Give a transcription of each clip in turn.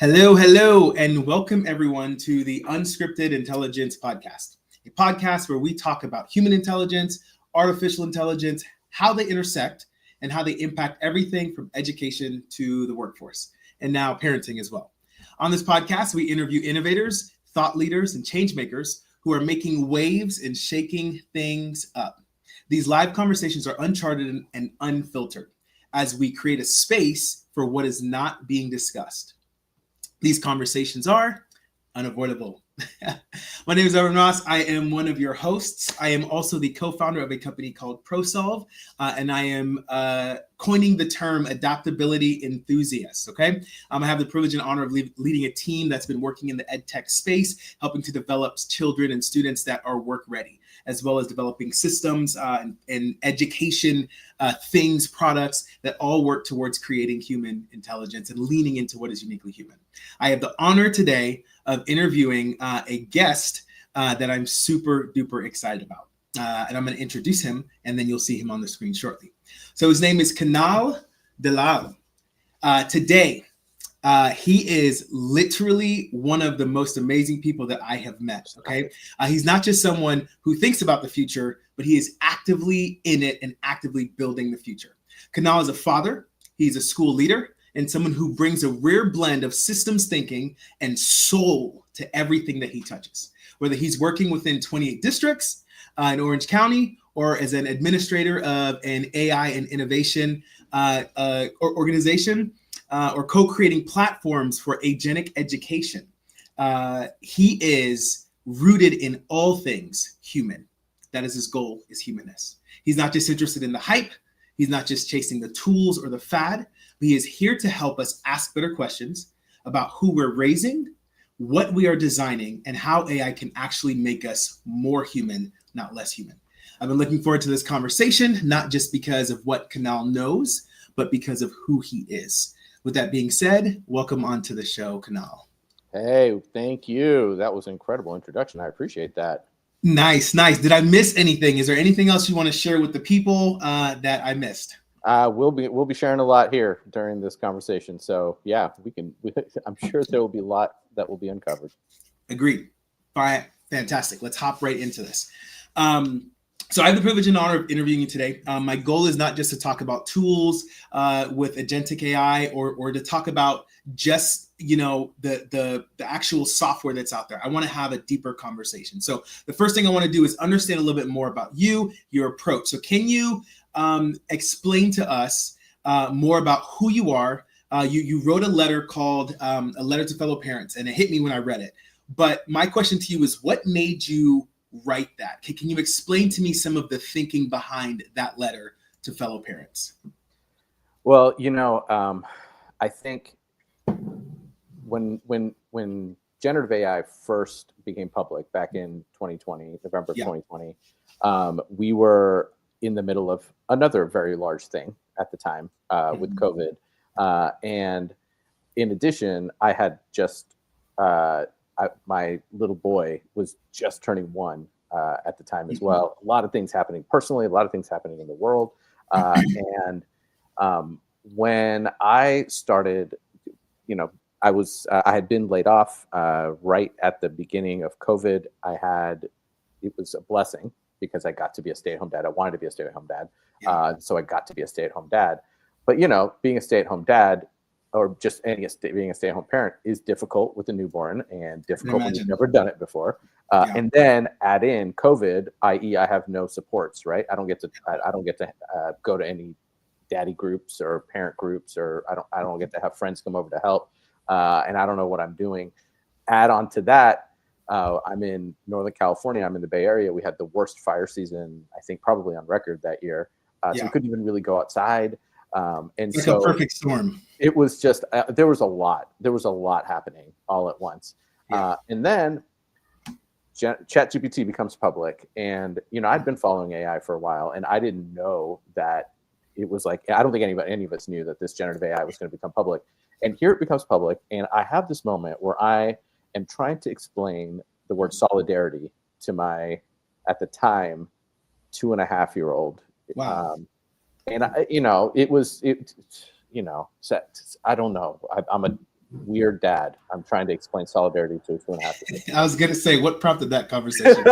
Hello, and welcome everyone to the Unscripted Intelligence Podcast, a podcast where we talk about human intelligence, artificial intelligence, how they intersect, and how they impact everything from education to the workforce, and now parenting as well. On this podcast, we interview innovators, thought leaders, and change makers who are making waves and shaking things up. These live conversations are uncharted and unfiltered as we create a space for what is not being discussed. These conversations are unavoidable. My name is Arvin. I am one of your hosts. I am also the co-founder of a company called ProSolve, and I am coining the term adaptability enthusiast, okay? I have the privilege and honor of leading a team that's been working in the ed tech space, helping to develop children and students that are work ready, as well as developing systems and education things, products that all work towards creating human intelligence and leaning into what is uniquely human. I have the honor today of interviewing a guest that I'm super duper excited about. And I'm going to introduce him, and then you'll see him on the screen shortly. So his name is Kunal Dalal. Today, he is literally one of the most amazing people that I have met, okay? He's not just someone who thinks about the future, but he is actively in it and actively building the future. Kunal is a father, he's a school leader, and someone who brings a rare blend of systems thinking and soul to everything that he touches. Whether he's working within 28 districts in Orange County, or as an administrator of an AI and innovation organization, or co-creating platforms for agentic education. He is rooted in all things human. That is his goal, is humanness. He's not just interested in the hype. He's not just chasing the tools or the fad, but he is here to help us ask better questions about who we're raising, what we are designing, and how AI can actually make us more human, not less human. I've been looking forward to this conversation, not just because of what Kunal knows, but because of who he is. With that being said, welcome onto the show, Kunal. Hey, thank you. That was an incredible introduction. I appreciate that. Nice. Did I miss anything? Is there anything else you want to share with the people that I missed? We'll be sharing a lot here during this conversation. So yeah, I'm sure there will be a lot that will be uncovered. Agreed. Fine. Fantastic. Let's hop right into this. So I have the privilege and honor of interviewing you today. My goal is not just to talk about tools with Agentic AI or to talk about just the actual software that's out there. I want to have a deeper conversation. So the first thing I want to do is understand a little bit more about you, your approach. So can you explain to us more about who you are? You wrote a letter called A Letter to Fellow Parents, and it hit me when I read it. But my question to you is, what made you write that? Can you explain to me some of the thinking behind that letter to fellow parents? Well, I think when generative AI first became public back in 2020, November 2020, we were in the middle of another very large thing at the time with COVID. And in addition, I had just my little boy was just turning 1 at the time as well. A lot of things happening personally, a lot of things happening in the world. And when I started, I had been laid off right at the beginning of COVID. It was a blessing because I got to be a stay-at-home dad. I wanted to be a stay-at-home dad. So I got to be a stay-at-home dad. But, being a stay-at-home dad or just being a stay-at-home parent is difficult with a newborn and difficult when you've never done it before. And then add in COVID, i.e., I have no supports, right? I don't get to go to any daddy groups or parent groups, or I don't get to have friends come over to help, and I don't know what I'm doing. Add on to that, I'm in Northern California. I'm in the Bay Area. We had the worst fire season, I think, probably on record that year. So we couldn't even really go outside. And like so a perfect storm. It was just there was a lot happening all at once. And then ChatGPT becomes public, and I'd been following AI for a while, and I didn't know that it was like, I don't think any of us knew that this generative AI was going to become public. And here it becomes public, and I have this moment where I am trying to explain the word solidarity to my, at the time, 2.5-year-old. Wow. And I don't know. I'm a weird dad. I'm trying to explain solidarity to a 2.5-year-old. I was gonna say, what prompted that conversation?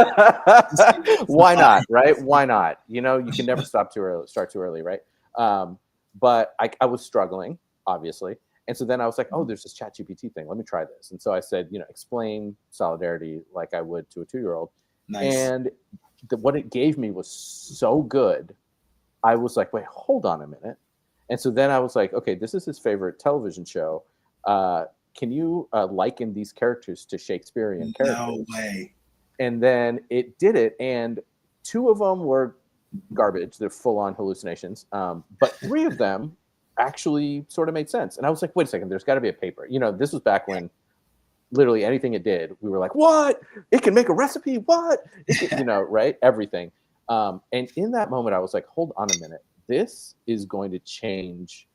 Why not, right? Why not? You know, you can never start too early, right? But I was struggling, obviously. And so then I was like, oh, there's this ChatGPT thing. Let me try this. And so I said, you know, explain solidarity like I would to a 2-year-old. Nice. And what it gave me was so good. I was like, wait, hold on a minute. And so then I was like, okay, this is his favorite television show. Can you liken these characters to Shakespearean characters? No way. And then it did it. And 2 of them were garbage. They're full on hallucinations. But 3 of them actually sort of made sense. And I was like, wait a second, there's got to be a paper. You know, this was back when literally anything it did, we were like, what? It can make a recipe? What? You know, right? Everything. And in that moment, I was like, hold on a minute. This is going to change.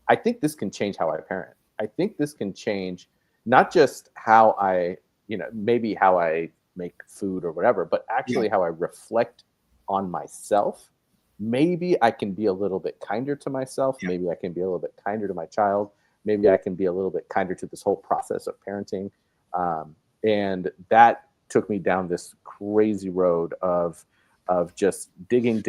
I think this can change how I parent. I think this can change not just how I, you know, maybe how I make food or whatever, but actually how I reflect on myself. Maybe I can be a little bit kinder to myself. Yeah. Maybe I can be a little bit kinder to my child. Maybe I can be a little bit kinder to this whole process of parenting. And that took me down this crazy road of just digging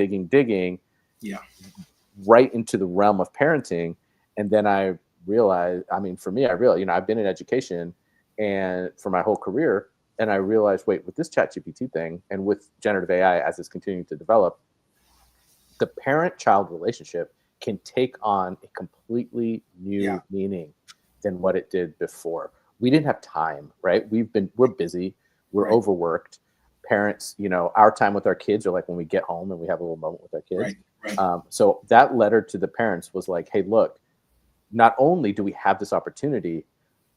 right into the realm of parenting. And then I realized, I mean, for me, I realized, you know, I've been in education and for my whole career, and I realized, wait, with this ChatGPT thing and with generative AI as it's continuing to develop, the parent-child relationship can take on a completely new meaning than what it did before. We didn't have time, right? We're busy, we're overworked. Parents, you know, our time with our kids are like when we get home and we have a little moment with our kids. Right. So that letter to the parents was like, hey, look, not only do we have this opportunity,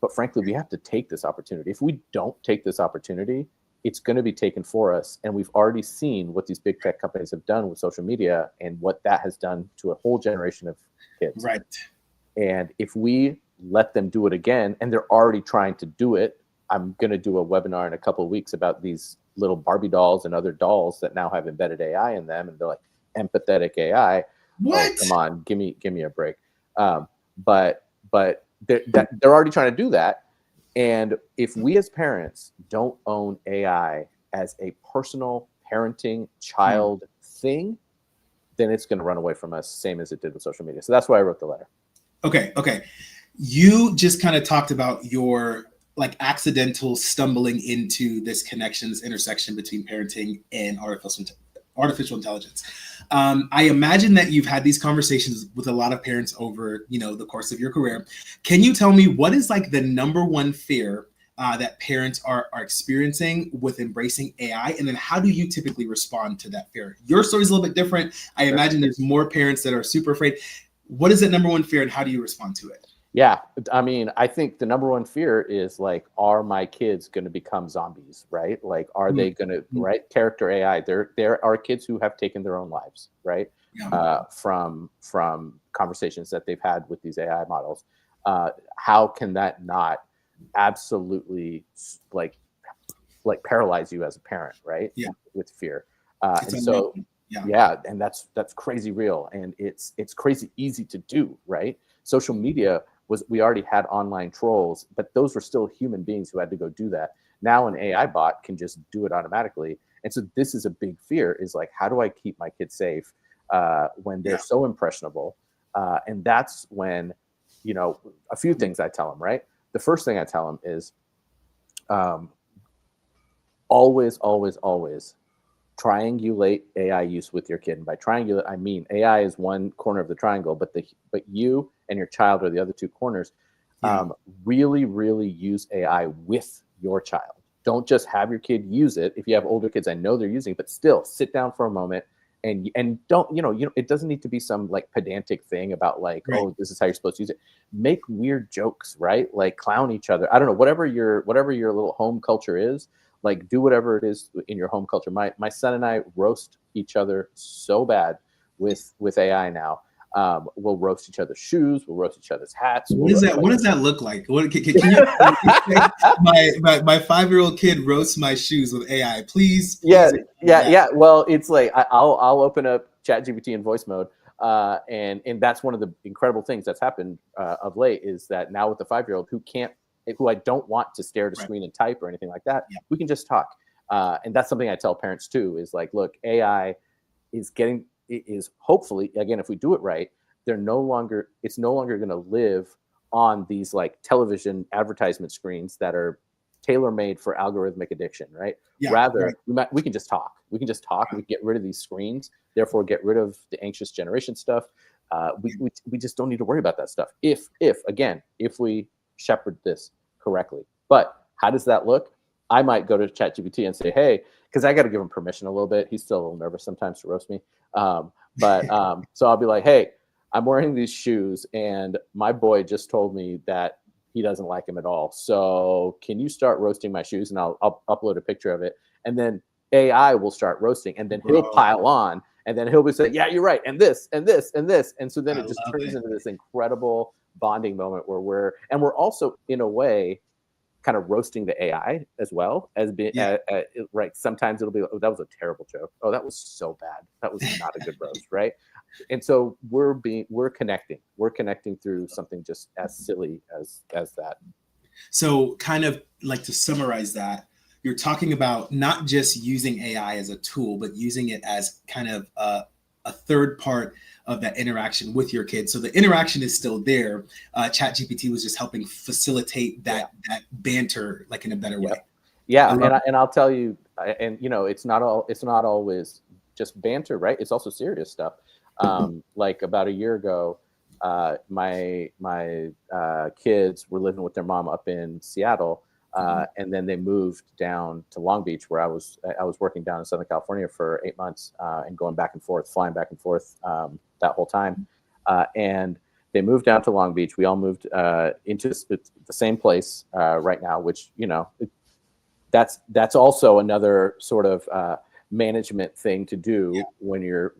but frankly, we have to take this opportunity. If we don't take this opportunity, it's going to be taken for us. And we've already seen what these big tech companies have done with social media and what that has done to a whole generation of kids. Right. And if we let them do it again, and they're already trying to do it, I'm going to do a webinar in a couple of weeks about these little Barbie dolls and other dolls that now have embedded AI in them. And they're like empathetic AI. What? Oh, come on, give me a break. But they're already trying to do that. And if we as parents don't own AI as a personal parenting child thing, then it's going to run away from us, same as it did with social media. So that's why I wrote the letter. Okay. You just kind of talked about your like accidental stumbling into this connection, this intersection between parenting and artificial intelligence. I imagine that you've had these conversations with a lot of parents over, you know, the course of your career. Can you tell me what is like the number one fear that parents are experiencing with embracing AI? And then how do you typically respond to that fear? Your story is a little bit different. I imagine there's more parents that are super afraid. What is that number one fear and how do you respond to it? Yeah, I mean, I think the number one fear is like, are my kids going to become zombies, right? Like, are they going to, right? Character AI, there are kids who have taken their own lives, right? From conversations that they've had with these AI models. How can that not absolutely like paralyze you as a parent, right? Yeah. With fear. And so, and that's crazy real. And it's crazy easy to do, right? Social media we already had online trolls, but those were still human beings who had to go do that. Now an AI bot can just do it automatically. And so this is a big fear, is like, how do I keep my kids safe when they're so impressionable? And that's when, you know, a few things I tell them, right? The first thing I tell them is always triangulate AI use with your kid. And by triangulate, I mean AI is one corner of the triangle, but you and your child are the other two corners. Really use AI with your child. Don't just have your kid use it. If you have older kids, I know they're using it, but still sit down for a moment and don't, you know, it doesn't need to be some like pedantic thing about like, oh, this is how you're supposed to use it. Make weird jokes, right? Like clown each other. I don't know, whatever your little home culture is. Like do whatever it is in your home culture. My son and I roast each other so bad with AI now. We'll roast each other's shoes. We'll roast each other's hats. What does that look like? What can you my 5-year-old kid roasts my shoes with AI, please? Yeah. Well, it's like I'll open up ChatGPT in voice mode. And that's one of the incredible things that's happened of late, is that now with the 5-year-old who I don't want to stare at a screen and type or anything like that, we can just talk. And that's something I tell parents too, is like, look, AI is hopefully, again, if we do it right, it's no longer going to live on these like television advertisement screens that are tailor-made for algorithmic addiction, right? Rather, we can just talk. We can just talk. We can get rid of these screens, therefore get rid of the anxious generation stuff. We just don't need to worry about that stuff if we shepherd this correctly. But how does that look? I might go to ChatGPT and say, hey, because I got to give him permission a little bit. He's still a little nervous sometimes to roast me. So I'll be like, hey, I'm wearing these shoes and my boy just told me that he doesn't like him at all. So can you start roasting my shoes? And I'll upload a picture of it. And then AI will start roasting, and then he'll pile on, and then he'll be saying, yeah, you're right. And this, and this, and this. And so then it just turns into this incredible bonding moment where we're also in a way kind of roasting the AI as well as being right. Sometimes it'll be, oh, that was a terrible joke. Oh, that was so bad. That was not a good roast, right? And so we're connecting through something just as silly as that. So kind of like to summarize that, you're talking about not just using AI as a tool, but using it as kind of a third part of that interaction with your kids. So the interaction is still there. ChatGPT was just helping facilitate that banter, like in a better way. Yeah, and I'll tell you, and you know, it's not always just banter, right? It's also serious stuff. Like about a year ago, my kids were living with their mom up in Seattle. And then they moved down to Long Beach, where I was working down in Southern California for 8 months, and going back and forth, flying back and forth that whole time. And they moved down to Long Beach. We all moved into the same place right now, which, you know, that's also another sort of management thing to do when you're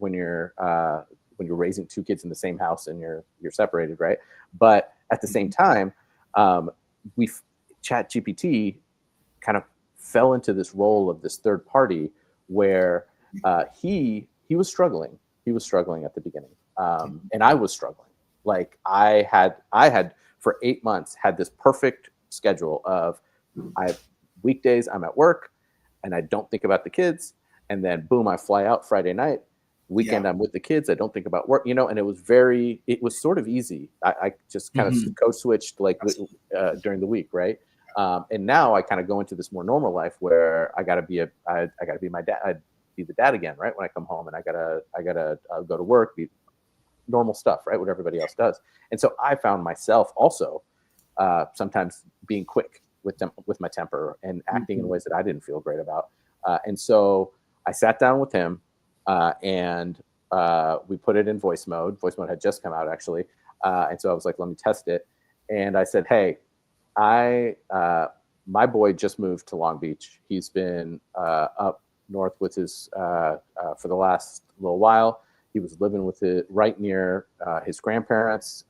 raising two kids in the same house and you're separated, right? But at the same time, ChatGPT kind of fell into this role of this third party where he was struggling. He was struggling at the beginning, and I was struggling. Like I had for 8 months had this perfect schedule of weekdays I'm at work and I don't think about the kids, and then boom, I fly out Friday night. Weekend I'm with the kids. I don't think about work, you know, and it was sort of easy. I just kind of code switched like during the week, right? And now I kind of go into this more normal life where I gotta be my dad. I'd be the dad again, right? When I come home, and I gotta go to work, be normal stuff, right? What everybody else does. And so I found myself also sometimes being quick with my temper and acting in ways that I didn't feel great about. And so I sat down with him, and we put it in voice mode. Voice mode had just come out, actually. And so I was like, let me test it. And I said, hey, my boy just moved to Long Beach. He's been up north with his for the last little while. He was living with it right near his grandparents,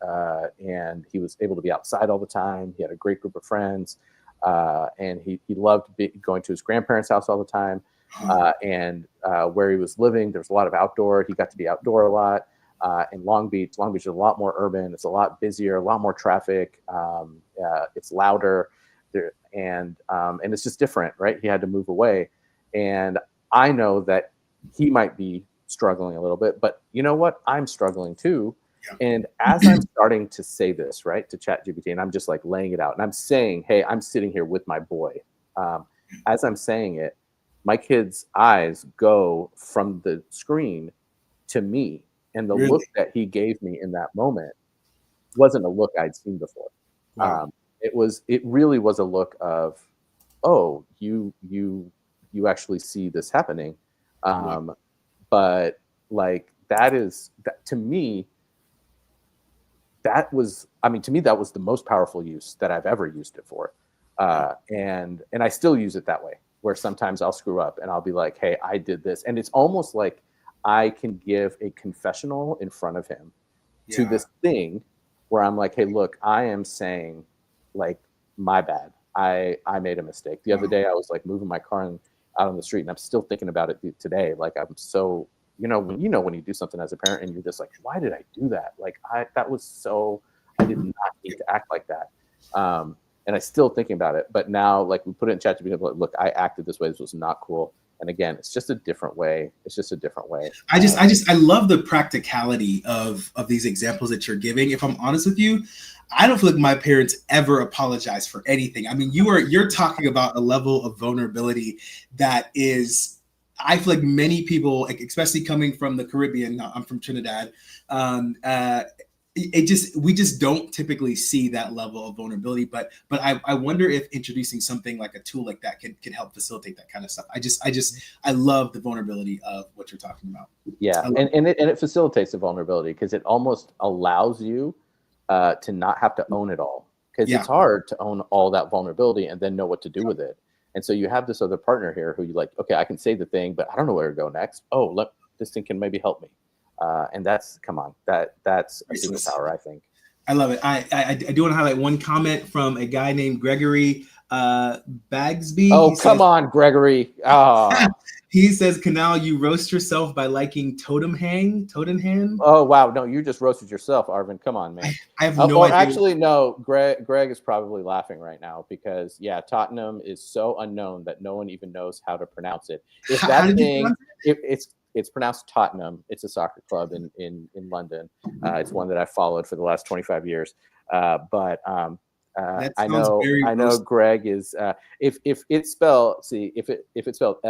and he was able to be outside all the time. He had a great group of friends, and he loved going to his grandparents' house all the time. And where he was living, there's a lot of outdoor. He got to be outdoor a lot. In Long Beach is a lot more urban. It's a lot busier, a lot more traffic. It's louder, and it's just different, right? He had to move away, and I know that he might be struggling a little bit, but you know what? I'm struggling too. Yeah. And as I'm starting to say this, right, to ChatGPT, and I'm just like laying it out, and I'm saying, hey, I'm sitting here with my boy. As I'm saying it, my kid's eyes go from the screen to me. And the look that he gave me in that moment wasn't a look I'd seen before. Wow. It really was a look of, oh, you actually see this happening. But like that to me, that was the most powerful use that I've ever used it for. And I still use it that way, where sometimes I'll screw up and I'll be like, hey, I did this. And it's almost like I can give a confessional in front of him to this thing where I'm like, hey, look, I am saying like, my bad. I made a mistake. The other day I was like moving my car out on the street, and I'm still thinking about it today. Like I'm so when you do something as a parent and you're just like, why did I do that? Like I did not need to act like that. And I still thinking about it, but now like we put it in ChatGPT, like, look, I acted this way. This was not cool. And again, it's just a different way. I love the practicality of these examples that you're giving. If I'm honest with you, I don't feel like my parents ever apologized for anything. I mean, you're talking about a level of vulnerability that is, I feel like many people, especially coming from the Caribbean, I'm from Trinidad, we just don't typically see that level of vulnerability. But I wonder if introducing something like a tool like that can help facilitate that kind of stuff. I love the vulnerability of what you're talking about. Yeah, and it facilitates the vulnerability because it almost allows you to not have to own it all, because it's hard to own all that vulnerability and then know what to do with it. And so you have this other partner here who you like, okay, I can say the thing, but I don't know where to go next. Oh, look, this thing can maybe help me. And that's a superpower, I think. I love it. I do want to highlight one comment from a guy named Gregory Bagsby. Oh, come on, Gregory. Oh. He says, Kunal, you roast yourself by liking Tottenham. Oh, wow. No, you just roasted yourself, Arvin. Come on, man. I have no idea. Actually, no, Greg is probably laughing right now because, Tottenham is so unknown that no one even knows how to pronounce it. If that thing, it's pronounced Tottenham. It's a soccer club in London. It's one that I've followed for the last 25 years. I know Greg is if it's spelled Liverpool,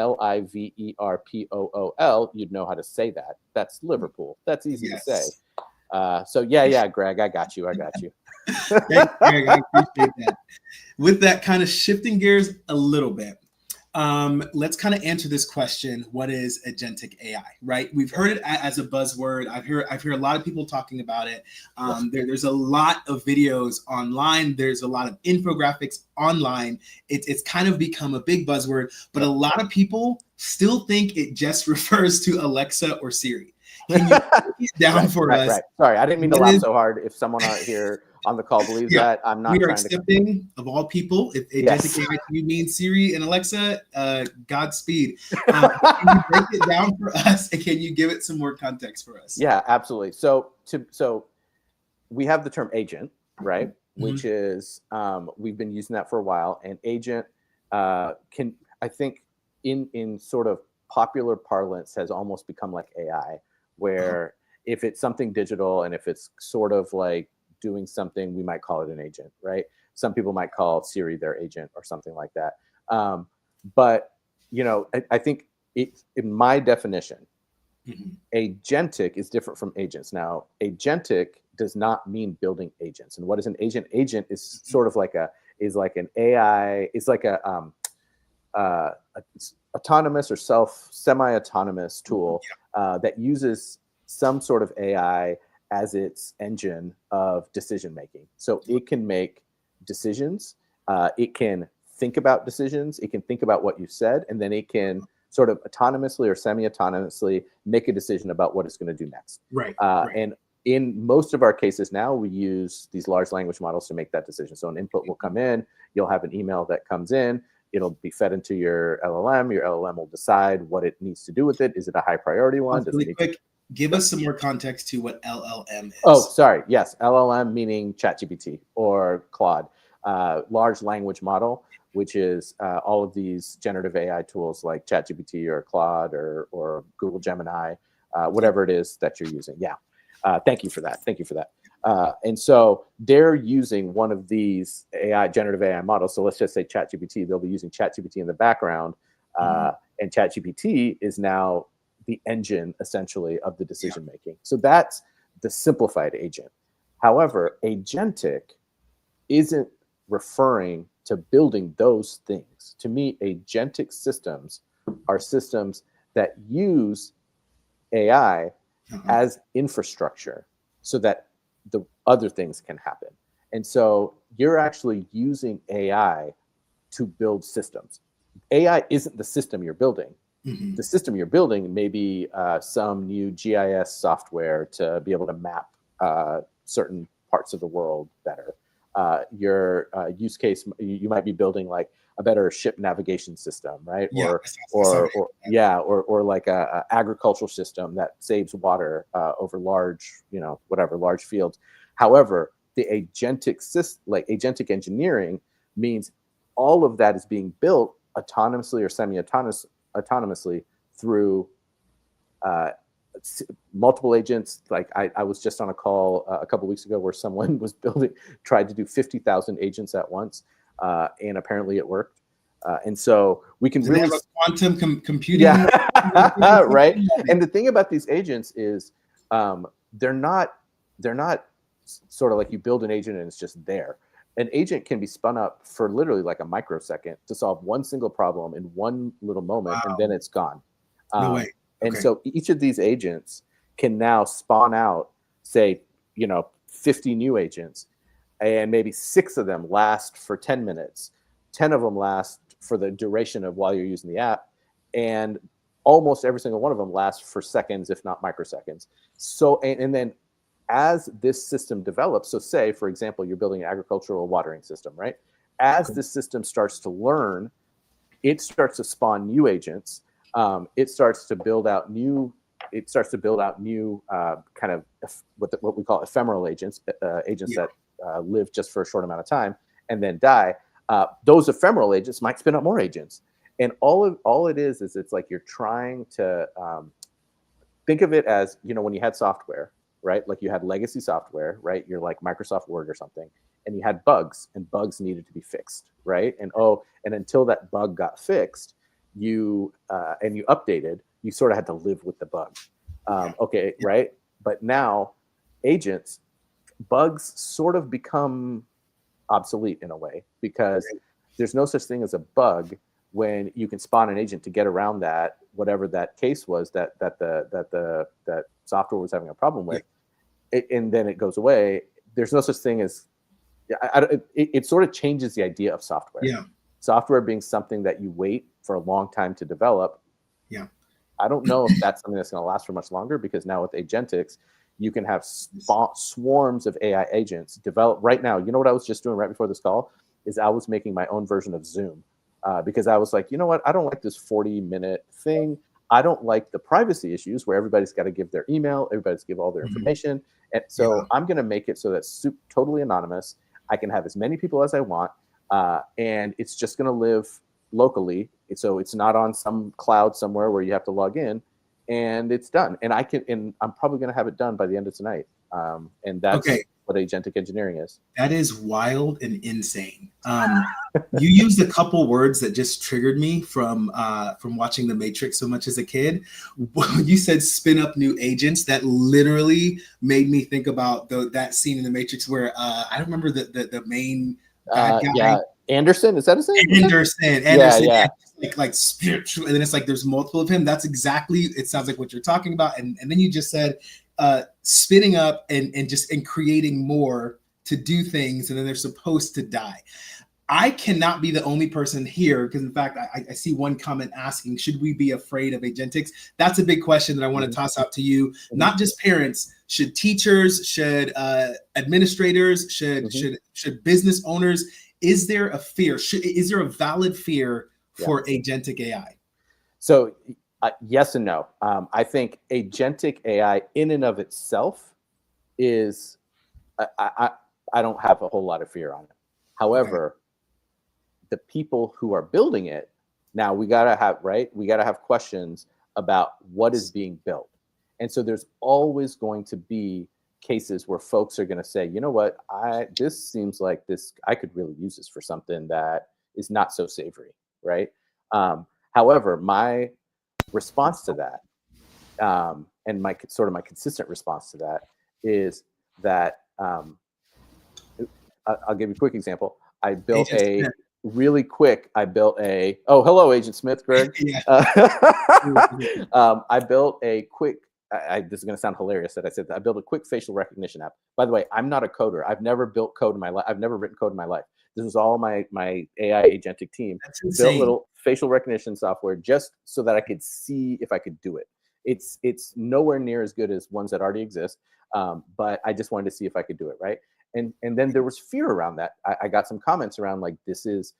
you'd know how to say that. That's Liverpool. That's easy to say. Greg, I got you. Thanks, Greg, I appreciate that. With that, kind of shifting gears a little bit, let's kind of answer this question: what is agentic AI? Right? We've heard it as a buzzword. I've heard a lot of people talking about it. There's a lot of videos online. There's a lot of infographics online. It's kind of become a big buzzword, but a lot of people still think it just refers to Alexa or Siri. Can you break it down for us? Right. Sorry, I didn't mean to laugh so hard. If someone out here on the call believes that, I'm not. We are accepting of all people. If agentic AI you mean Siri and Alexa, Godspeed. Can you break it down for us, and can you give it some more context for us? Yeah, absolutely. So we have the term agent, right? Mm-hmm. Which is we've been using that for a while, and agent can, I think, in sort of popular parlance, has almost become like AI, where if it's something digital and if it's sort of like doing something, we might call it an agent, right? Some people might call Siri their agent or something like that. But I think in my definition, agentic is different from agents. Now, agentic does not mean building agents. And what is an agent? Agent is sort of like an AI. It's like a autonomous or semi-autonomous tool that uses some sort of AI as its engine of decision making. So it can make decisions. It can think about decisions. It can think about what you said, and then it can sort of autonomously or semi-autonomously make a decision about what it's going to do next. Right. And in most of our cases now, we use these large language models to make that decision. So an input will come in. You'll have an email that comes in. It'll be fed into your LLM. Your LLM will decide what it needs to do with it. Is it a high priority one? Really quick, give us some more context to what LLM is. Oh, sorry. Yes. LLM meaning ChatGPT or Claude, large language model, which is all of these generative AI tools like ChatGPT or Claude or Google Gemini, whatever it is that you're using. Yeah. Thank you for that. And so they're using one of these generative AI models. So let's just say ChatGPT. They'll be using ChatGPT in the background, and ChatGPT is now the engine essentially of the decision making. So that's the simplified agent. However, agentic isn't referring to building those things. To me, agentic systems are systems that use AI as infrastructure so that the other things can happen. And so you're actually using AI to build systems. AI isn't the system you're building. The system you're building may be some new GIS software to be able to map certain parts of the world better. Your use case, you might be building like better ship navigation system, right? Yeah, or like a agricultural system that saves water over large, large fields. However, the agentic engineering means all of that is being built autonomously or semi-autonomously through multiple agents. Like I was just on a call a couple weeks ago where someone was tried to do 50,000 agents at once, and apparently it worked. And so we can really have a quantum computing. Yeah, right. And the thing about these agents is they're not sort of like you build an agent and it's just there. An agent can be spun up for literally like a microsecond to solve one single problem in one little moment, and then it's gone. No way. And so each of these agents can now spawn out, say, 50 new agents, and maybe 6 of them last for 10 minutes, 10 of them last for the duration of while you're using the app, and almost every single one of them lasts for seconds, if not microseconds. So, and then as this system develops, so say, for example, you're building an agricultural watering system, right? As this system starts to learn, it starts to spawn new agents. It starts to build out new kind of what we call ephemeral agents, that live just for a short amount of time and then die. Those ephemeral agents might spin up more agents, and all it is it's like you're trying to think of it as, when you had software, right? Like you had legacy software, right? You're like Microsoft Word or something, and you had bugs, and bugs needed to be fixed, right? And until that bug got fixed, you updated, you sort of had to live with the bug. Right? But now bugs sort of become obsolete in a way, because there's no such thing as a bug when you can spawn an agent to get around that, whatever that case was that software was having a problem with, and then it goes away. There's no such thing as it sort of changes the idea of software. Yeah. Software being something that you wait for a long time to develop. Yeah. I don't know if that's something that's going to last for much longer, because now with agentics, you can have swarms of AI agents develop right now. You know what I was just doing right before this call is I was making my own version of Zoom, because I was like, you know what? I don't like this 40-minute thing. I don't like the privacy issues where everybody's got to give their email, everybody's give all their information. And so I'm going to make it so that's totally anonymous. I can have as many people as I want, and it's just going to live locally. So it's not on some cloud somewhere where you have to log in, and it's done. And I'm probably going to have it done by the end of tonight. And that's what agentic engineering is. That is wild and insane. You used a couple words that just triggered me from watching The Matrix so much as a kid. When you said spin up new agents, that literally made me think about that scene in The Matrix where I don't remember the main bad guy. Yeah, Anderson, is that his name? Anderson. Yeah. Like spiritual, and then it's like there's multiple of him. That's exactly, it sounds like what you're talking about. And then you just said spinning up and creating more to do things, and then they're supposed to die. I cannot be the only person here, because in fact, I see one comment asking, should we be afraid of agentics? That's a big question that I want to toss out to you. Not just parents, should teachers, should administrators, should business owners? Is there a fear? Is there a valid fear for agentic AI? So yes and no. I think agentic AI in and of itself is, I don't have a whole lot of fear on it. However, the people who are building it, now we gotta have questions about what is being built. And so there's always going to be cases where folks are going to say, you know what, this seems like this, I could really use this for something that is not so savory, right? However, my response to that, and my consistent response to that is that I'll give you a quick example. I built oh, hello, Agent Smith, Greg. I built a quick, this is going to sound hilarious that I said that. I built a quick facial recognition app. By the way, I'm not a coder. I've never built code in my life. I've never written code in my life. This was all my AI agentic team. Built little facial recognition software just so that I could see if I could do it. It's nowhere near as good as ones that already exist, but I just wanted to see if I could do it, right? And then there was fear around that. I got some comments around like, this is,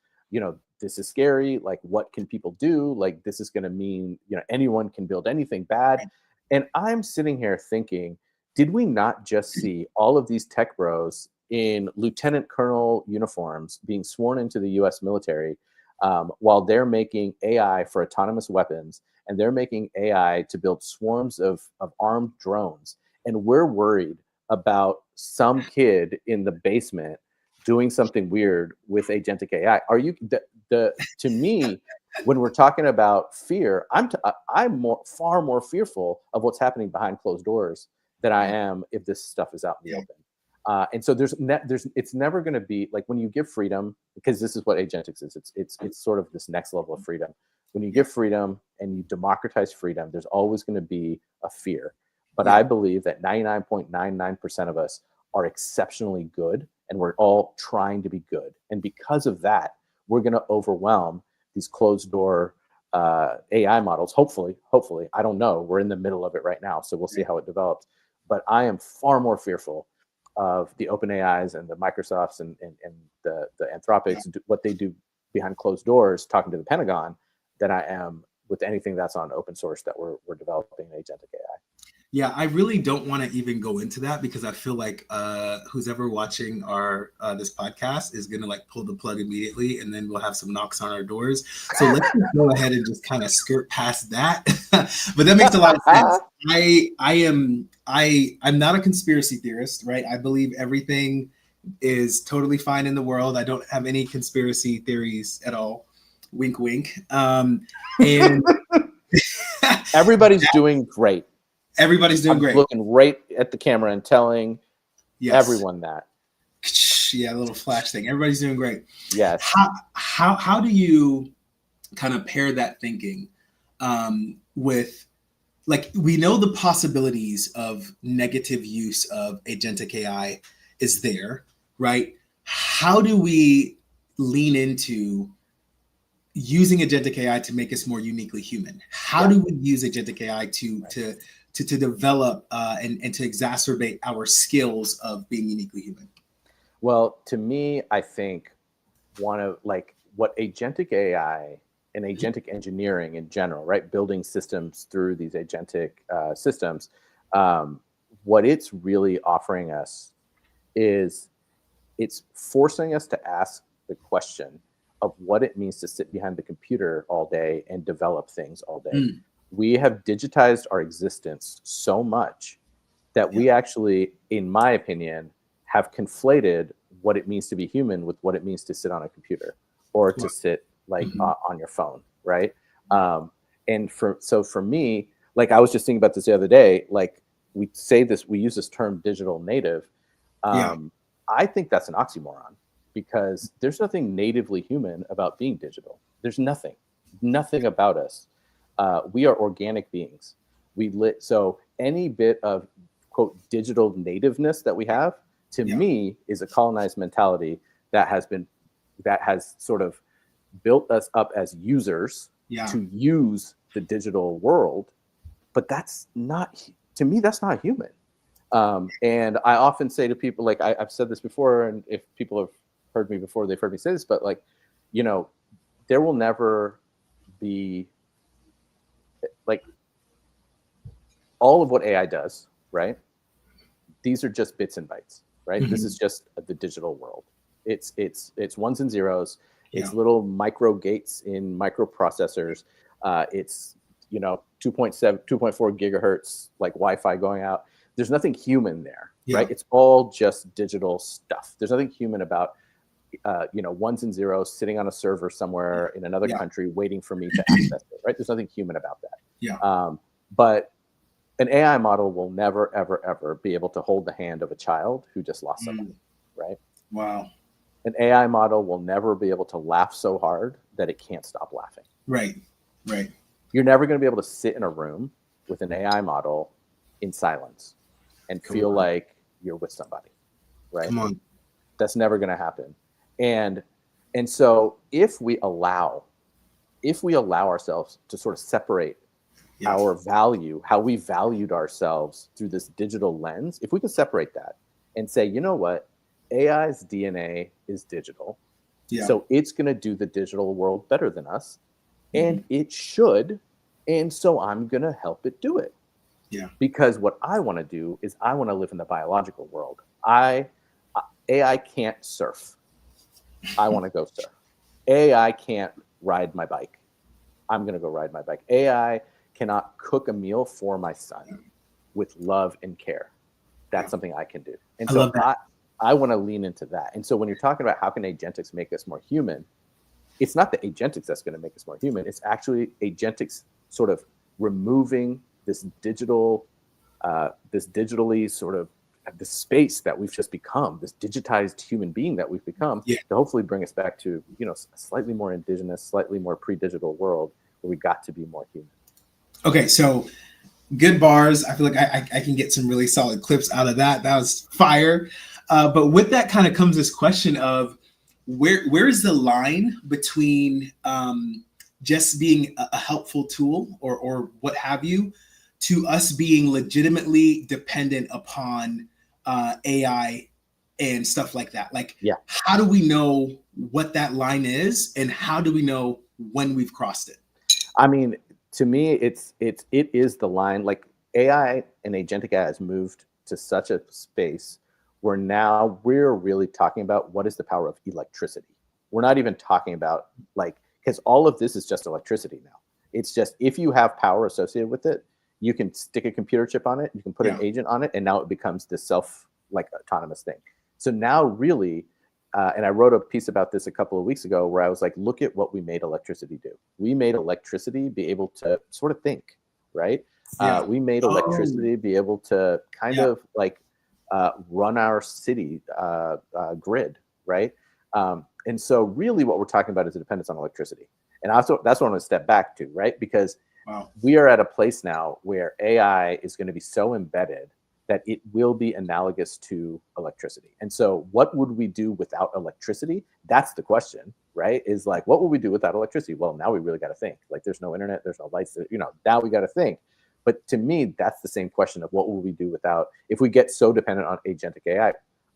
this is scary. Like, what can people do? Like, this is going to mean, anyone can build anything bad. And I'm sitting here thinking, did we not just see all of these tech bros in lieutenant colonel uniforms being sworn into the US military while they're making AI for autonomous weapons, and they're making AI to build swarms of armed drones? And we're worried about some kid in the basement doing something weird with agentic AI. Are you to me, when we're talking about fear, I'm far more fearful of what's happening behind closed doors than I am if this stuff is out in the open. And so it's never going to be like, when you give freedom, because this is what agentics is. It's sort of this next level of freedom. When you give freedom and you democratize freedom, there's always going to be a fear. But I believe that 99.99% of us are exceptionally good, and we're all trying to be good. And because of that, we're going to overwhelm these closed door AI models. Hopefully, I don't know. We're in the middle of it right now, so we'll see how it develops. But I am far more fearful of the open AIs and the Microsofts and the Anthropics, what they do behind closed doors, talking to the Pentagon, than I am with anything that's on open source that we're developing in agentic AI. Yeah, I really don't want to even go into that, because I feel like who's ever watching our this podcast is gonna like pull the plug immediately, and then we'll have some knocks on our doors. So let's just go ahead and just kind of skirt past that. But that makes a lot of sense. I'm not a conspiracy theorist, right? I believe everything is totally fine in the world. I don't have any conspiracy theories at all. Wink, wink. And everybody's doing great. Everybody's doing great. Looking right at the camera and telling everyone that. Yeah, a little flash thing. Everybody's doing great. Yes. How do you kind of pair that thinking with, like, we know the possibilities of negative use of agentic AI is there, right? How do we lean into using agentic AI to make us more uniquely human? How do we use agentic AI to develop and to exacerbate our skills of being uniquely human? Well, to me, I think one of what agentic AI and agentic engineering in general, right? Building systems through these agentic systems, what it's really offering us is it's forcing us to ask the question of what it means to sit behind the computer all day and develop things all day. We have digitized our existence so much that we actually, in my opinion, have conflated what it means to be human with what it means to sit on a computer or to sit on your phone, right? And for me, like, I was just thinking about this the other day, like, we use this term digital native. I think that's an oxymoron, because there's nothing natively human about being digital. There's nothing about us. We are organic beings. So any bit of, quote, digital nativeness that we have, to me, is a colonized mentality that has sort of built us up as users to use the digital world. But that's not, to me, that's not human. And I often say to people, like, I've said this before, and if people have heard me before, they've heard me say this, but, like, there will never be, like, all of what AI does, right? These are just bits and bytes, right? This is just the digital world. It's ones and zeros. It's little micro gates in microprocessors. It's 2.4 gigahertz like Wi-Fi going out. There's nothing human there, right? It's all just digital stuff. There's nothing human about ones and zeros sitting on a server somewhere in another country waiting for me to access it, right? There's nothing human about that. But an AI model will never, ever, ever be able to hold the hand of a child who just lost somebody, right? Wow. An AI model will never be able to laugh so hard that it can't stop laughing. Right. You're never going to be able to sit in a room with an AI model in silence and feel like you're with somebody, right? Come on. That's never going to happen. And so if we allow ourselves to sort of separate our value, how we valued ourselves through this digital lens, if we can separate that and say, you know what, AI's DNA is digital, Yeah. So it's going to do the digital world better than us, and it should. And so I'm going to help it do it. Yeah. Because what I want to do is I want to live in the biological world. AI can't surf. I want to go surf. AI can't ride my bike. I'm going to go ride my bike. AI cannot cook a meal for my son with love and care. That's something I can do. And I so love that. I want to lean into that. And so when you're talking about how can agentics make us more human, it's not the agentics that's going to make us more human. It's actually agentics sort of removing this digitally sort of the space that we've just become, this digitized human being that we've become, to hopefully bring us back to, a slightly more indigenous, slightly more pre-digital world where we got to be more human. Okay, so good bars. I feel like I can get some really solid clips out of that. That was fire. But with that kind of comes this question of where is the line between just being a helpful tool or what have you, to us being legitimately dependent upon AI and stuff like that? Like, how do we know what that line is, and how do we know when we've crossed it? I mean, to me, it is the line. Like, AI and agentic AI has moved to such a space where now we're really talking about what is the power of electricity. We're not even talking about because all of this is just electricity now. It's just, if you have power associated with it, you can stick a computer chip on it, you can put an agent on it, and now it becomes this autonomous thing. So now really, and I wrote a piece about this a couple of weeks ago where I was like, look at what we made electricity do. We made electricity be able to sort of think, right? We made electricity be able to kind of run our city grid, right? And so really what we're talking about is a dependence on electricity. And also that's what I'm going to step back to, right? Because we are at a place now where AI is going to be so embedded that it will be analogous to electricity. And so what would we do without electricity? That's the question, right? Is like, what would we do without electricity? Well, now we really got to think. Like, there's no internet, there's no lights, now we got to think. But to me, that's the same question of what will we do without, if we get so dependent on agentic AI.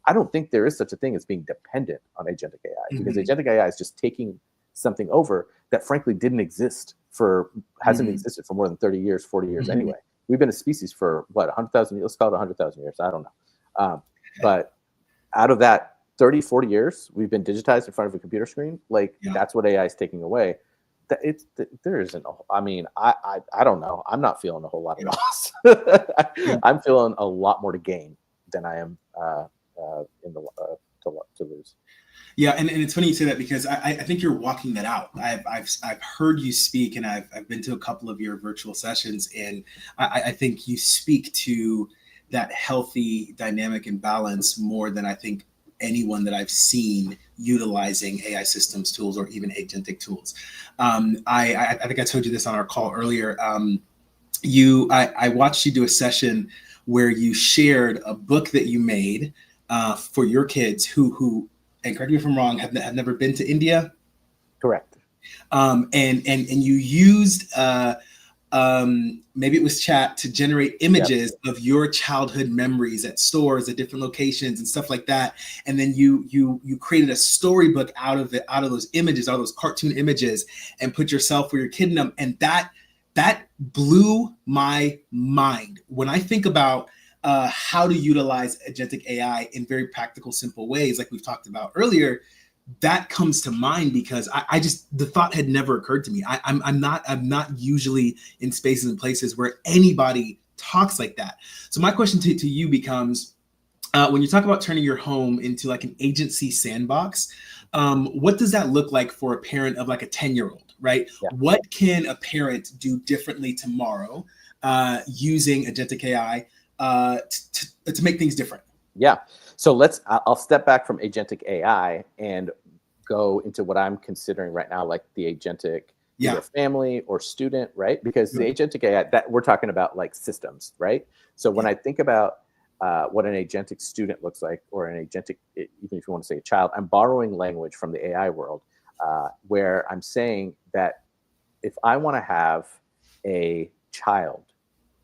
I don't think there is such a thing as being dependent on agentic AI, because agentic AI is just taking something over that frankly hasn't existed for more than 30 years, 40 years anyway. We've been a species for 100,000 years, let's call it 100,000 years. I don't know. But out of that 30, 40 years, we've been digitized in front of a computer screen. That's what AI is taking away. There isn't, I don't know. I'm not feeling a whole lot of loss. I'm feeling a lot more to gain than I am to lose. Yeah, and it's funny you say that, because I think you're walking that out. I've heard you speak, and I've been to a couple of your virtual sessions, and I think you speak to that healthy dynamic and balance more than I think anyone that I've seen utilizing AI systems tools or even agentic tools. I think I told you this on our call earlier. I watched you do a session where you shared a book that you made for your kids who, and correct me if I'm wrong, have never been to India. Correct. And you used maybe it was chat to generate images of your childhood memories at stores at different locations and stuff like that. And then you created a storybook out of those images, all those cartoon images, and put yourself where you're kidding them. And that blew my mind. When I think about how to utilize agentic AI in very practical, simple ways, like we've talked about earlier, that comes to mind because I just, the thought had never occurred to me. I'm not usually in spaces and places where anybody talks like that. So my question to you becomes, when you talk about turning your home into like an agency sandbox, what does that look like for a parent of like a 10-year-old, right? Yeah. What can a parent do differently tomorrow using agentic AI to make things different? Yeah. So I'll step back from agentic AI and go into what I'm considering right now, like the agentic either family or student, right? Because the agentic AI, that we're talking about like systems, right? So when I think about what an agentic student looks like, or an agentic, even if you want to say a child, I'm borrowing language from the AI world, where I'm saying that if I want to have a child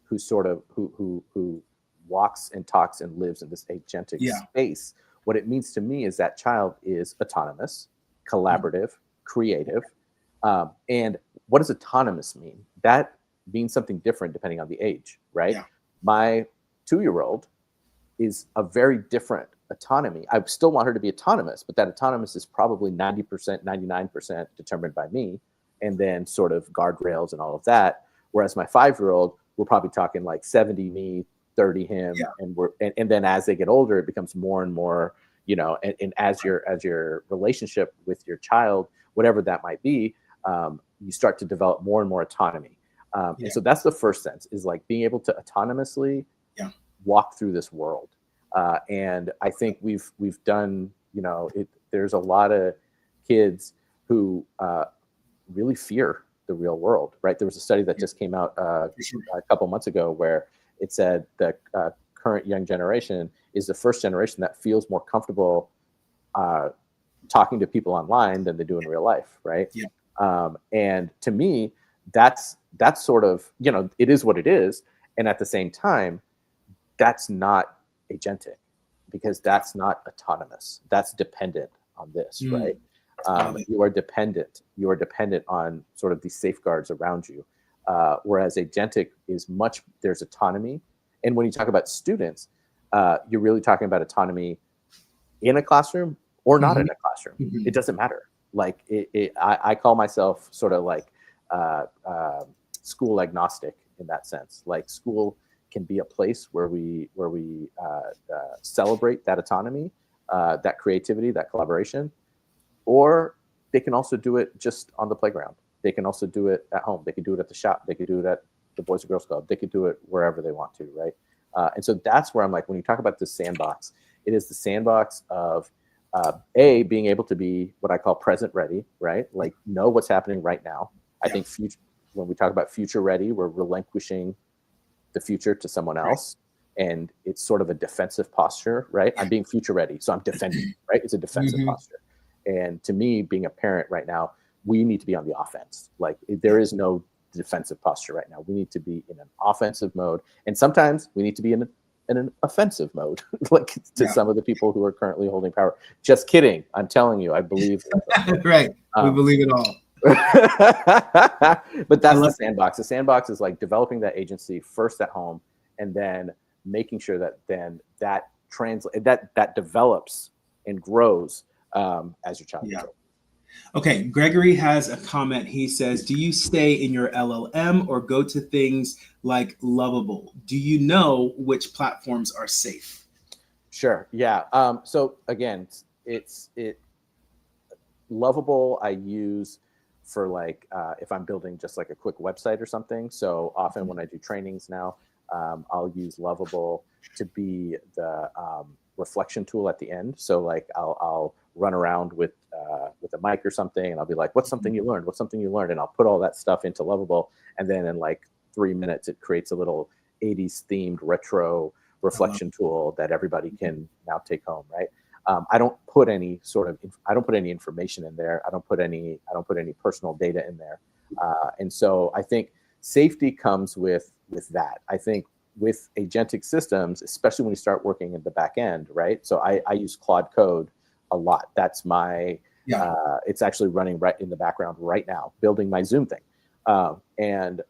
who sort of who walks and talks and lives in this agentic space, what it means to me is that child is autonomous. collaborative, creative. And what does autonomous mean? That means something different depending on the age, right? Yeah. My 2-year-old is a very different autonomy. I still want her to be autonomous, but that autonomous is probably 90%, 99% determined by me, and then sort of guardrails and all of that. Whereas my 5-year-old, we're probably talking like 70 me, 30 him, and then as they get older, it becomes more and more, and as your relationship with your child, whatever that might be, you start to develop more and more autonomy. And so that's the first sense, is like being able to autonomously walk through this world. And I think we've done, there's a lot of kids who really fear the real world, right? There was a study that just came out a couple months ago where it said that current young generation is the first generation that feels more comfortable talking to people online than they do in real life, right? And to me, that's sort of, it is what it is. And at the same time, that's not agentic, because that's not autonomous. That's dependent on this, right? You are dependent on sort of these safeguards around you. Whereas agentic is there's autonomy. And when you talk about students, you're really talking about autonomy in a classroom or not in a classroom. It doesn't matter. Like I call myself sort of like school agnostic in that sense. Like school can be a place where we celebrate that autonomy, that creativity, that collaboration, or they can also do it just on the playground. They can also do it at home. They could do it at the shop. They could do it at the Boys and Girls Club. They could do it wherever they want to, right? And so that's where I'm like, when you talk about the sandbox, it is the sandbox of being able to be what I call present ready, right? Like know what's happening right now. I think when we talk about future ready, we're relinquishing the future to someone else. And it's sort of a defensive posture, right? I'm being future ready, so I'm defending, right? It's a defensive posture. And to me, being a parent right now, we need to be on the offense. Like there is no defensive posture right now. We need to be in an offensive mode. And sometimes we need to be in an offensive mode, like to some of the people who are currently holding power. Just kidding. I'm telling you, I believe. Right. We believe it all. But that's the sandbox. The sandbox is like developing that agency first at home, and then making sure that then that develops and grows as your child grows. Okay, Gregory has a comment. He says, do you stay in your LLM or go to things like Lovable? Do you know which platforms are safe? Sure. Yeah. So again, it's Lovable I use for like if I'm building just like a quick website or something. So often when I do trainings now, I'll use Lovable to be the reflection tool at the end. So like I'll run around with a mic or something, and I'll be like, what's something you learned? What's something you learned? And I'll put all that stuff into Lovable. And then in like 3 minutes, it creates a little 80s themed retro reflection tool that everybody can now take home, right? I don't put any information in there. I don't put any personal data in there. And so I think safety comes with that. I think with agentic systems, especially when you start working in the back end, right? So I use Claude Code a lot. That's my, it's actually running right in the background right now, building my Zoom thing. And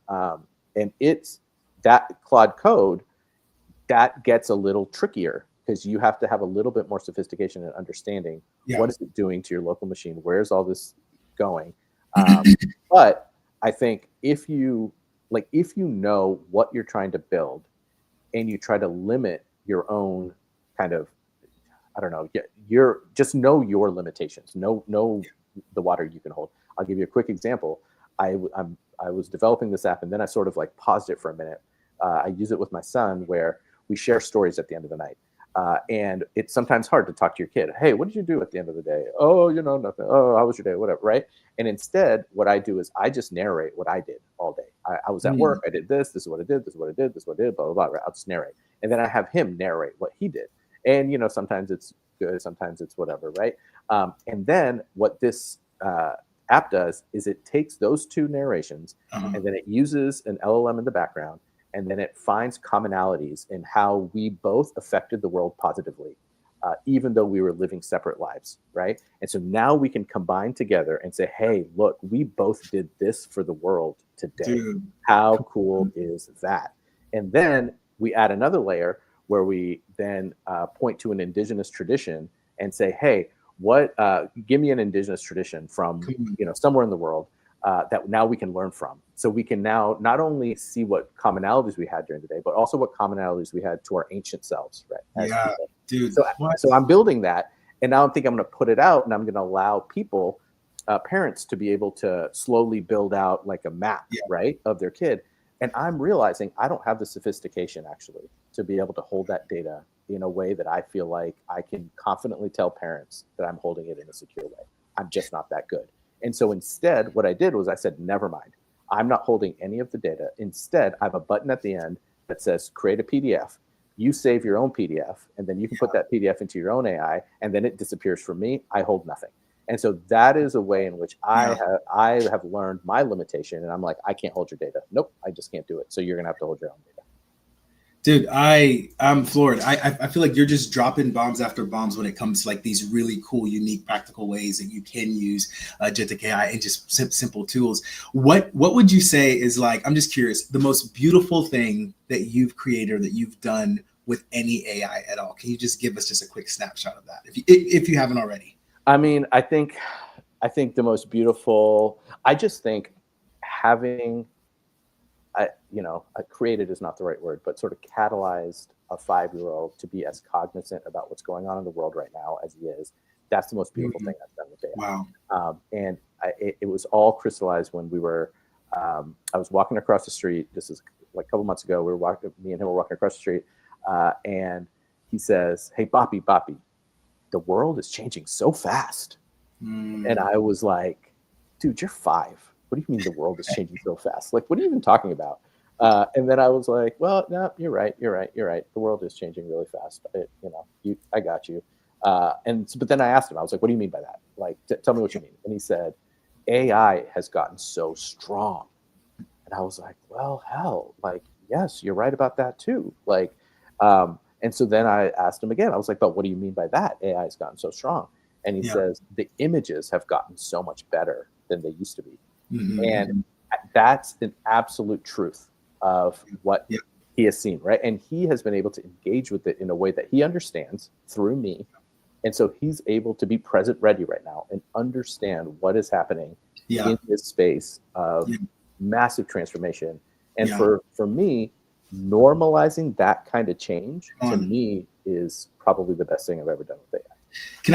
it's that Claude Code that gets a little trickier, because you have to have a little bit more sophistication and understanding. What is it doing to your local machine? Where's all this going? But I think if you know what you're trying to build, and you try to limit your own kind of, I don't know, just know your limitations, know the water you can hold. I'll give you a quick example. I was developing this app, and then I sort of like paused it for a minute. I use it with my son, where we share stories at the end of the night. And it's sometimes hard to talk to your kid. Hey, what did you do at the end of the day? Oh, nothing. Oh, how was your day? Whatever, right? And instead, what I do is I just narrate what I did all day. I was at work. I did this. This is what I did. This is what I did. This is what I did. Blah, blah, blah. Right? I'll just narrate. And then I have him narrate what he did. And, sometimes it's good. Sometimes it's whatever, right? And then what this app does is it takes those two narrations, and then it uses an LLM in the background, and then it finds commonalities in how we both affected the world positively. even though we were living separate lives, right? And so now we can combine together and say, hey, look, we both did this for the world today. Dude. How cool is that? And then we add another layer where we then point to an indigenous tradition and say, hey, give me an indigenous tradition from somewhere in the world that now we can learn from. So we can now not only see what commonalities we had during the day, but also what commonalities we had to our ancient selves, right? Yeah, dude. So I'm building that, and now I'm thinking I'm going to put it out, and I'm going to allow people, parents, to be able to slowly build out like a map, right, of their kid. And I'm realizing I don't have the sophistication actually to be able to hold that data in a way that I feel like I can confidently tell parents that I'm holding it in a secure way. I'm just not that good. And so instead, what I did was I said, never mind. I'm not holding any of the data. Instead, I have a button at the end that says create a PDF. You save your own PDF, and then you can put that PDF into your own AI, and then it disappears from me. I hold nothing. And so that is a way in which I have learned my limitation, and I'm like, I can't hold your data. Nope, I just can't do it. So you're gonna have to hold your own data. Dude, I'm floored. I feel like you're just dropping bombs after bombs when it comes to like these really cool, unique, practical ways that you can use agentic AI and just simple tools. What would you say is, like, I'm just curious, the most beautiful thing that you've created or that you've done with any AI at all? Can you just give us just a quick snapshot of that, if you haven't already? I mean, I think the most beautiful, I just think having, created is not the right word, but sort of catalyzed a 5-year-old to be as cognizant about what's going on in the world right now as he is. That's the most beautiful thing I've done with AI. Wow. And it was all crystallized when we were, I was walking across the street. This is like a couple months ago. Me and him were walking across the street, and he says, "Hey, Boppy, the world is changing so fast." And I was like, dude, you're 5. What do you mean the world is changing so fast? Like, what are you even talking about? And then I was like, well, no, you're right. The world is changing really fast. I got you. But then I asked him, I was like, what do you mean by that? Like, tell me what you mean. And he said, AI has gotten so strong. And I was like, well, hell, like, yes, you're right about that too. Like, and so then I asked him again, I was like, but what do you mean by that? AI has gotten so strong. And he says, the images have gotten so much better than they used to be. And that's an absolute truth of what he has seen, right? And he has been able to engage with it in a way that he understands through me. And so he's able to be present ready right now and understand what is happening in this space of massive transformation. And for me, normalizing that kind of change to me is probably the best thing I've ever done with AI. Can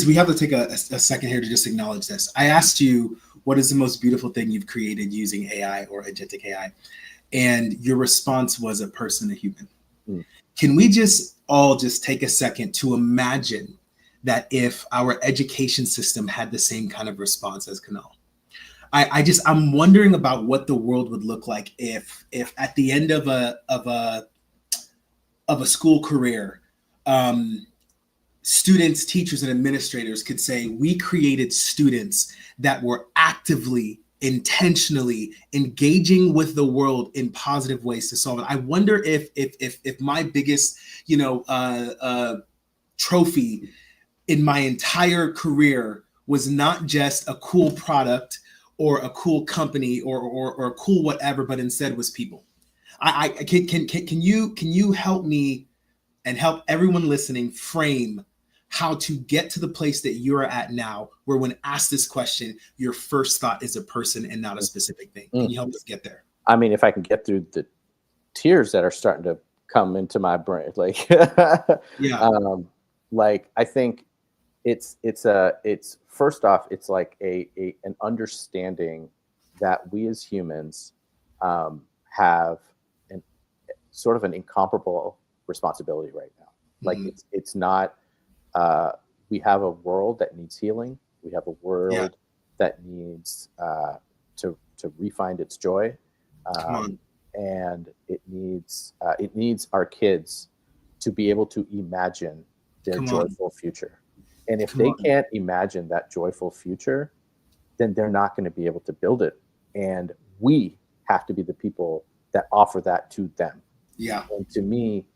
we have to take a second here to just acknowledge this. I asked you, what is the most beautiful thing you've created using AI or agentic AI? And your response was a person, a human. Can we just all just take a second to imagine that if our education system had the same kind of response as Kunal? I'm wondering about what the world would look like if at the end of a school career, students, teachers, and administrators could say, we created students that were actively, intentionally engaging with the world in positive ways to solve it. I wonder if my biggest, trophy in my entire career was not just a cool product or a cool company or a cool whatever, but instead was people. Can you help me and help everyone listening frame how to get to the place that you're at now, where when asked this question, your first thought is a person and not a specific thing? Can you help us get there? I mean, if I can get through the tears that are starting to come into my brain, like, like, I think it's first off, it's like an understanding that we as humans have an sort of an incomparable responsibility right now. Like, it's not, we have a world that needs healing. We have a world that needs to re-find its joy, and it needs our kids to be able to imagine their joyful future. And if they can't imagine that joyful future, then they're not going to be able to build it. And we have to be the people that offer that to them. And to me,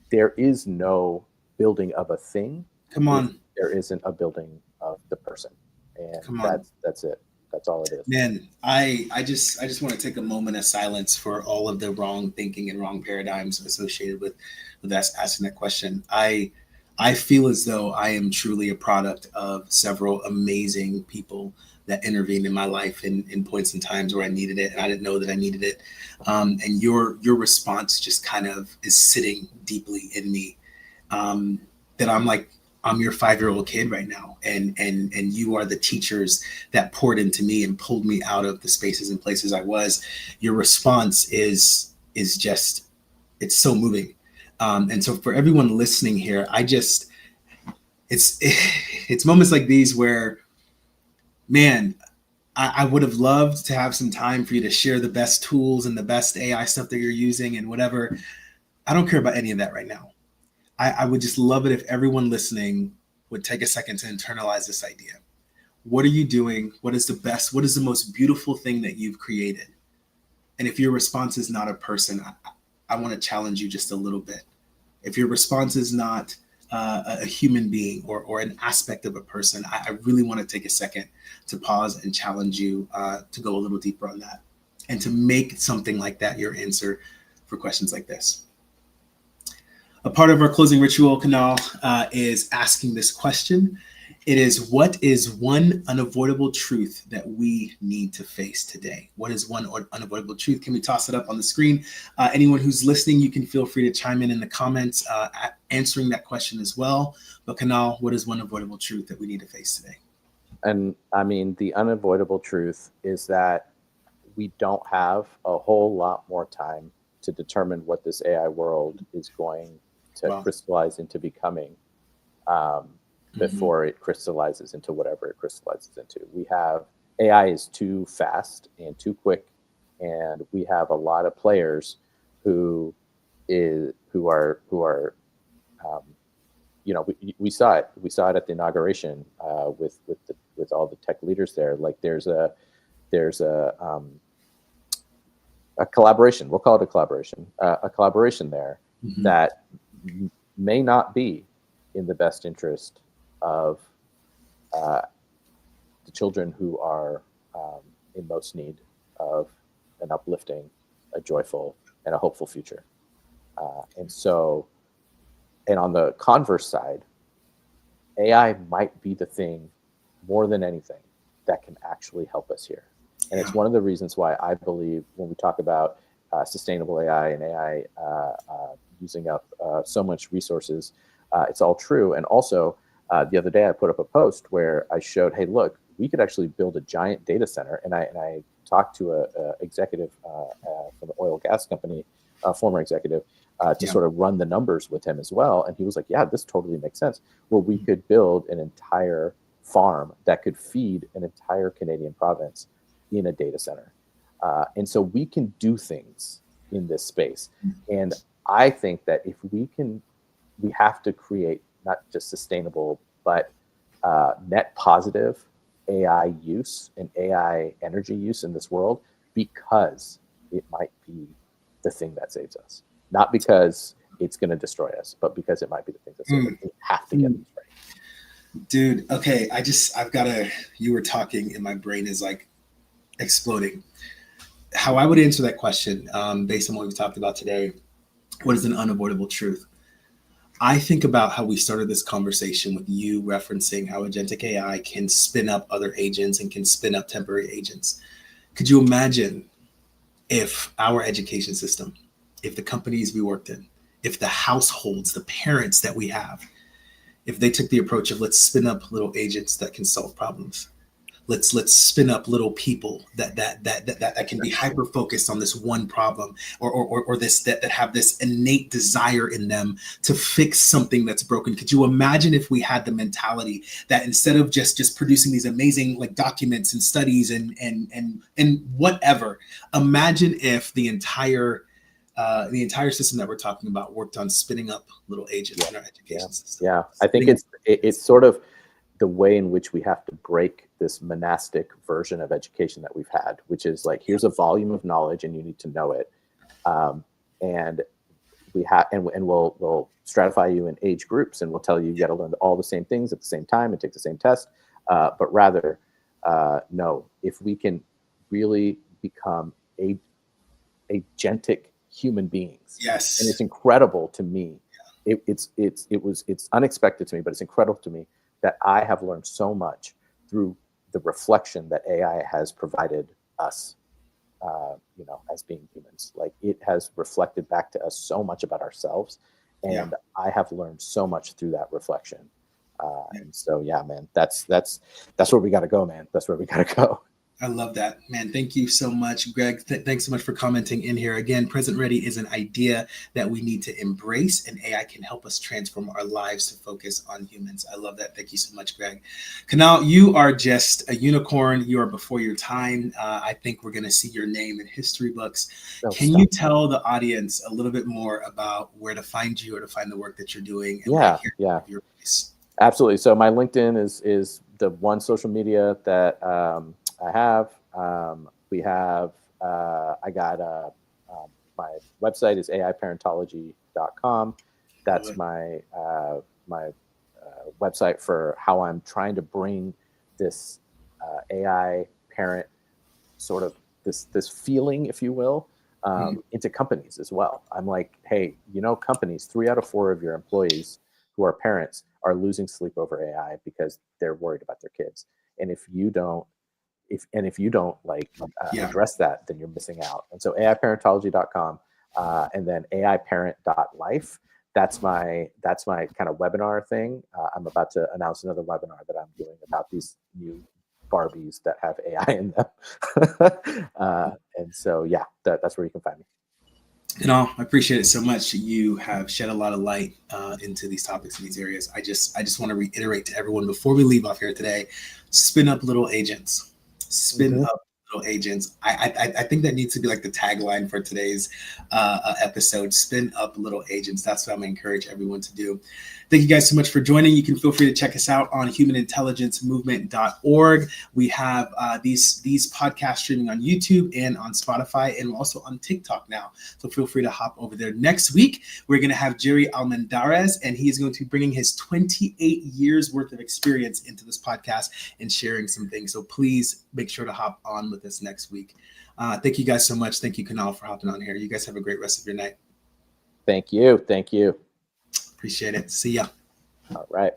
there is no building of a thing. Come on. There isn't a building of the person. And Come on. That's it. That's all it is. Man, I just want to take a moment of silence for all of the wrong thinking and wrong paradigms associated with us asking that question. I feel as though I am truly a product of several amazing people that intervened in my life in points and times where I needed it and I didn't know that I needed it. And your response just kind of is sitting deeply in me. That I'm your 5-year-old kid right now, and you are the teachers that poured into me and pulled me out of the spaces and places I was. Your response is just, it's so moving. And so for everyone listening here, it's moments like these where, man, I would have loved to have some time for you to share the best tools and the best AI stuff that you're using and whatever. I don't care about any of that right now. I would just love it if everyone listening would take a second to internalize this idea. What are you doing? What is the most beautiful thing that you've created? And if your response is not a person, I want to challenge you just a little bit. If your response is not a human being or an aspect of a person, I really want to take a second to pause and challenge you to go a little deeper on that and to make something like that your answer for questions like this. A part of our closing ritual, Kunal, is asking this question. It is, what is one unavoidable truth that we need to face today? What is one unavoidable truth? Can we toss it up on the screen? Anyone who's listening, you can feel free to chime in the comments answering that question as well. But Kunal, what is one avoidable truth that we need to face today? And I mean, the unavoidable truth is that we don't have a whole lot more time to determine what this AI world is going to crystallize into becoming before it crystallizes into whatever it crystallizes into. We have, AI is too fast and too quick, and we have a lot of players who are we saw it at the inauguration with all the tech leaders there. Like there's a collaboration, we'll call it a collaboration there that may not be in the best interest of the children who are in most need of an uplifting, a joyful, and a hopeful future. And on the converse side, AI might be the thing more than anything that can actually help us here. And it's one of the reasons why I believe when we talk about sustainable AI and AI using up so much resources, it's all true. And also, the other day I put up a post where I showed, hey, look, we could actually build a giant data center. And I talked to a executive from the oil and gas company, a former executive, to sort of run the numbers with him as well. And he was like, yeah, this totally makes sense. Well, we could build an entire farm that could feed an entire Canadian province in a data center. And so we can do things in this space. And I think that if we have to create not just sustainable, but net positive AI use and AI energy use in this world, because it might be the thing that saves us. Not because it's going to destroy us, but because it might be the thing that saves us. We have to get this right. Dude, okay, you were talking and my brain is like exploding. How I would answer that question, based on what we've talked about today, what is an unavoidable truth? I think about how we started this conversation with you referencing how agentic AI can spin up other agents and can spin up temporary agents. Could you imagine if our education system, if the companies we worked in, if the households, the parents that we have, if they took the approach of let's spin up little agents that can solve problems. Let's spin up little people that can be hyper focused on this one problem or this that have this innate desire in them to fix something that's broken. Could you imagine if we had the mentality that instead of just producing these amazing like documents and studies and whatever, imagine if the entire system that we're talking about worked on spinning up little agents in our education system. Yeah, I think it's sort of the way in which we have to break this monastic version of education that we've had, which is like, here's a volume of knowledge and you need to know it. And we have, and we'll stratify you in age groups, and we'll tell you got to learn all the same things at the same time and take the same test. But rather, no, if we can really become agentic human beings. Yes. And it's incredible to me. It's unexpected to me, but it's incredible to me that I have learned so much through the reflection that AI has provided us, as being humans. Like, it has reflected back to us so much about ourselves, and I have learned so much through that reflection. And so, yeah, man, that's where we got to go, man. That's where we got to go. I love that, man. Thank you so much, Greg. Thanks so much for commenting in here. Again, Present Ready is an idea that we need to embrace, and AI can help us transform our lives to focus on humans. I love that. Thank you so much, Greg. Kunal, you are just a unicorn. You are before your time. I think we're going to see your name in history books. Can you tell the audience a little bit more about where to find you or to find the work that you're doing? And Yeah. Your voice? Absolutely. So my LinkedIn is the one social media that I have. We have, I got, my website is aiparentology.com. That's my website for how I'm trying to bring this AI parent sort of this feeling, if you will, into companies as well. I'm like, hey, companies, 3 out of 4 of your employees who are parents are losing sleep over AI because they're worried about their kids. And if you don't address that, then you're missing out. And so aiparentology.com, and then aiparent.life. That's my kind of webinar thing. I'm about to announce another webinar that I'm doing about these new Barbies that have AI in them. And so, yeah, that's where you can find me. I appreciate it so much. You have shed a lot of light into these topics and these areas. I just want to reiterate to everyone before we leave off here today: spin up little agents. Spin up little agents. I think that needs to be like the tagline for today's episode. Spin up little agents. That's what I'm going to encourage everyone to do. Thank you guys so much for joining. You can feel free to check us out on humanintelligencemovement.org. We have these podcasts streaming on YouTube and on Spotify, and also on TikTok now. So feel free to hop over there. Next week, we're going to have Jerry Almendarez, and he is going to be bringing his 28 years worth of experience into this podcast and sharing some things. So please make sure to hop on with us next week. Thank you guys so much. Thank you, Kunal, for hopping on here. You guys have a great rest of your night. Thank you. Appreciate it. See ya. All right.